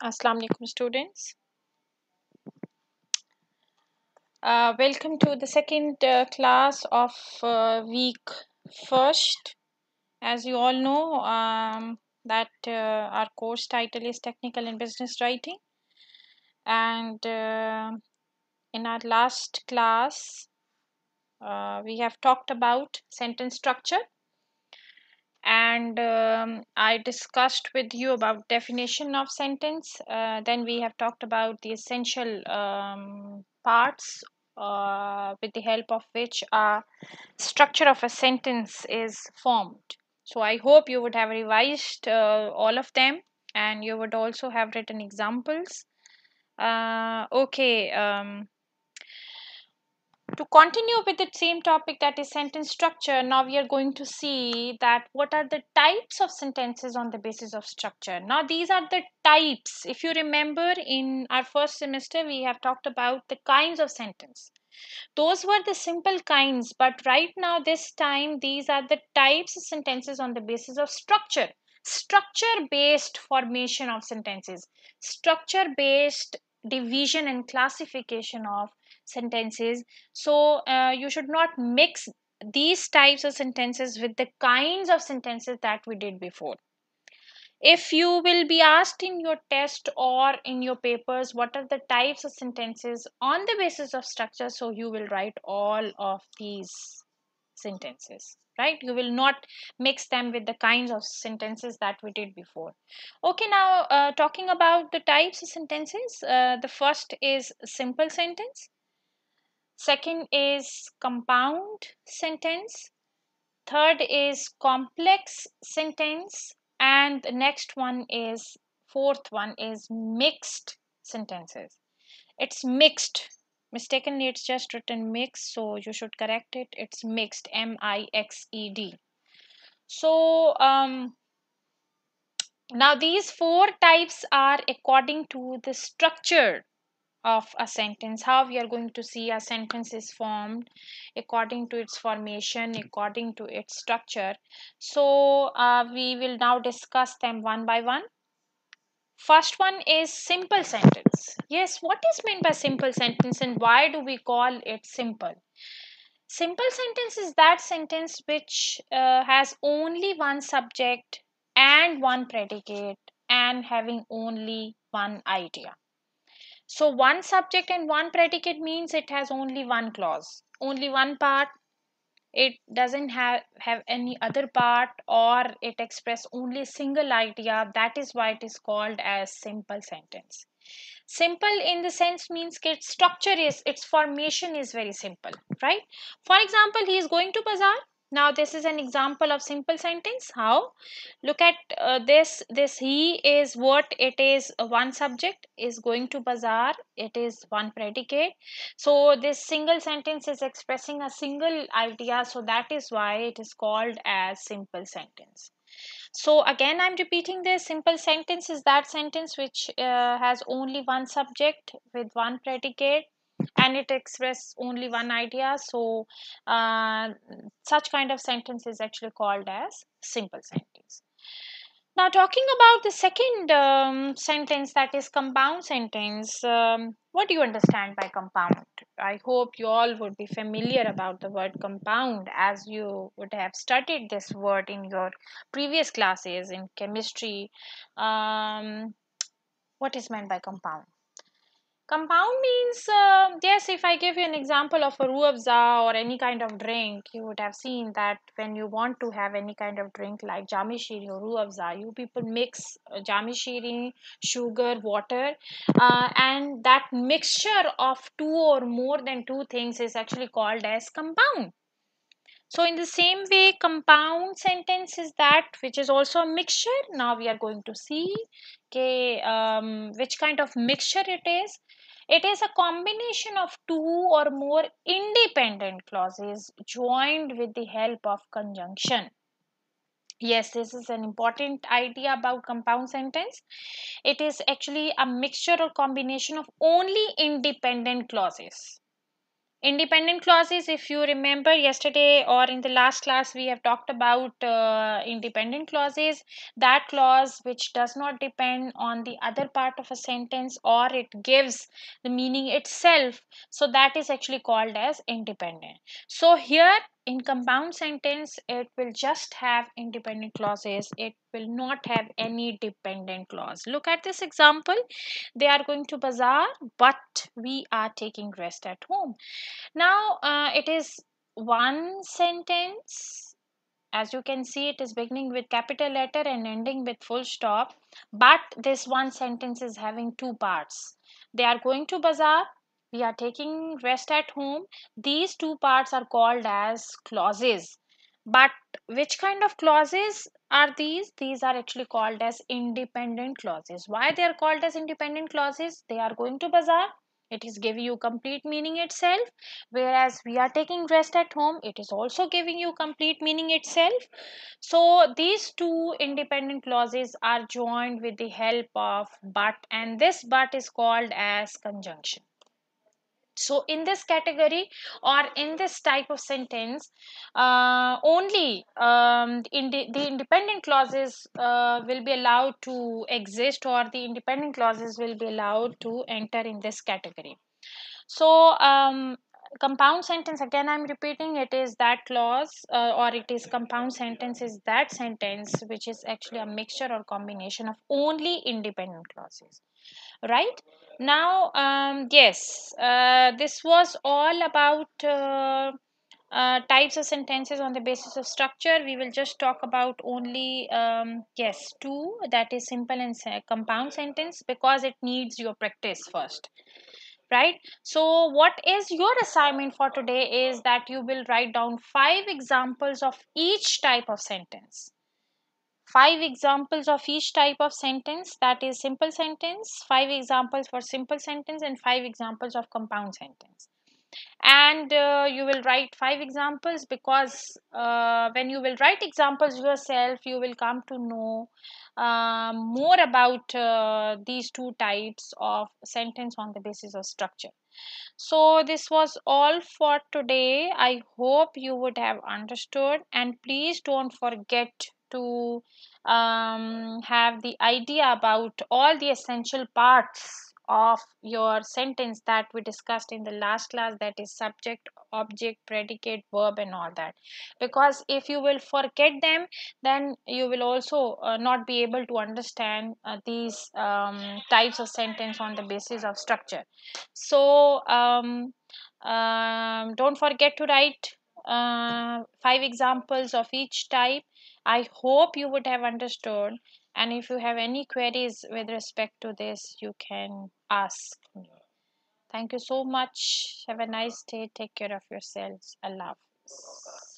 Assalamu alaikum students. Welcome to the second class of week first. As you all know, that our course title is Technical and Business Writing. And in our last class, we have talked about sentence structure. And I discussed with you about definition of sentence. Then we have talked about the essential parts with the help of which a structure of a sentence is formed. So I hope you would have revised all of them, and you would also have written examples. Okay. To continue with the same topic, that is sentence structure, now we are going to see that what are the types of sentences on the basis of structure. Now these are the types. If you remember, in our first semester we have talked about the kinds of sentence. Those were the simple kinds, but right now this time these are the types of sentences on the basis of structure. Structure based formation of sentences, structure based division and classification of sentences. So you should not mix these types of sentences with the kinds of sentences that we did before. If you will be asked in your test or in your papers what are the types of sentences on the basis of structure, so you will write all of these sentences, right? You will not mix them with the kinds of sentences that we did before. Okay, now talking about the types of sentences, the first is simple sentence, second is compound sentence, third is complex sentence, and the next one is fourth one is mixed sentences. It's mixed, mistakenly it's just written mixed, so you should correct it. It's mixed, mixed. So now these four types are according to the structure of a sentence, how we are going to see a sentence is formed according to its formation, according to its structure. So we will now discuss them one by one. First one is simple sentence. Yes, what is meant by simple sentence and why do we call it simple? Simple sentence is that sentence which has only one subject and one predicate and having only one idea. So one subject and one predicate means it has only one clause, only one part. It doesn't have any other part, or it express only a single idea. That is why it is called as simple sentence. Simple in the sense means its structure is, its formation is very simple, right? For example, he is going to bazaar. Now this is an example of simple sentence. How? Look at this he is what it is, one subject is going to bazaar, it is one predicate. So this single sentence is expressing a single idea, so that is why it is called as simple sentence. So again I'm repeating this, simple sentence is that sentence which has only one subject with one predicate and it expresses only one idea. So such kind of sentence is actually called as simple sentence. Now talking about the second sentence, that is compound sentence. What do you understand by compound? I hope you all would be familiar about the word compound, as you would have studied this word in your previous classes in chemistry. What is meant by compound? Compound means, yes, if I give you an example of a ruafza or any kind of drink, you would have seen that when you want to have any kind of drink like jamishiri or ruafza, you people mix jamishiri, sugar, water, and that mixture of two or more than two things is actually called as compound. So in the same way, compound sentence is that which is also a mixture. Now we are going to see okay, which kind of mixture it is. It is a combination of two or more independent clauses joined with the help of conjunction. Yes, this is an important idea about compound sentence. It is actually a mixture or combination of only independent clauses. Independent clauses, if you remember yesterday or in the last class, we have talked about independent clauses. That clause which does not depend on the other part of a sentence or it gives the meaning itself. So that is actually called as independent. So here in compound sentence, it will just have independent clauses. It will not have any dependent clause. Look at this example. They are going to bazaar, but we are taking rest at home. Now, it is one sentence. As you can see, it is beginning with capital letter and ending with full stop. But this one sentence is having two parts. They are going to bazaar. We are taking rest at home. These two parts are called as clauses. But which kind of clauses are these? These are actually called as independent clauses. Why they are called as independent clauses? They are going to bazaar. It is giving you complete meaning itself, whereas we are taking rest at home, it is also giving you complete meaning itself. So these two independent clauses are joined with the help of but, and this but is called as conjunction. So in this category or in this type of sentence, only the independent clauses will be allowed to exist, or the independent clauses will be allowed to enter in this category. So compound sentence, again I'm repeating, it is that clause or it is compound sentence is that sentence which is actually a mixture or combination of only independent clauses. Right now, yes, this was all about types of sentences on the basis of structure. We will just talk about only yes, two, that is simple and compound sentence, because it needs your practice first. Right, so what is your assignment for today is that you will write down 5 examples of each type of sentence. 5 examples of each type of sentence, that is simple sentence, 5 examples for simple sentence, and 5 examples of compound sentence. And you will write 5 examples, because when you will write examples yourself, you will come to know more about these two types of sentence on the basis of structure. So this was all for today. I hope you would have understood, and please don't forget to have the idea about all the essential parts of your sentence that we discussed in the last class, that is subject, object, predicate, verb, and all that. Because if you will forget them, then you will also not be able to understand these types of sentence on the basis of structure. So don't forget to write 5 examples of each type. I hope you would have understood, and if you have any queries with respect to this, you can ask me. Thank you so much. Have a nice day. Take care of yourselves. Allah Hafiz.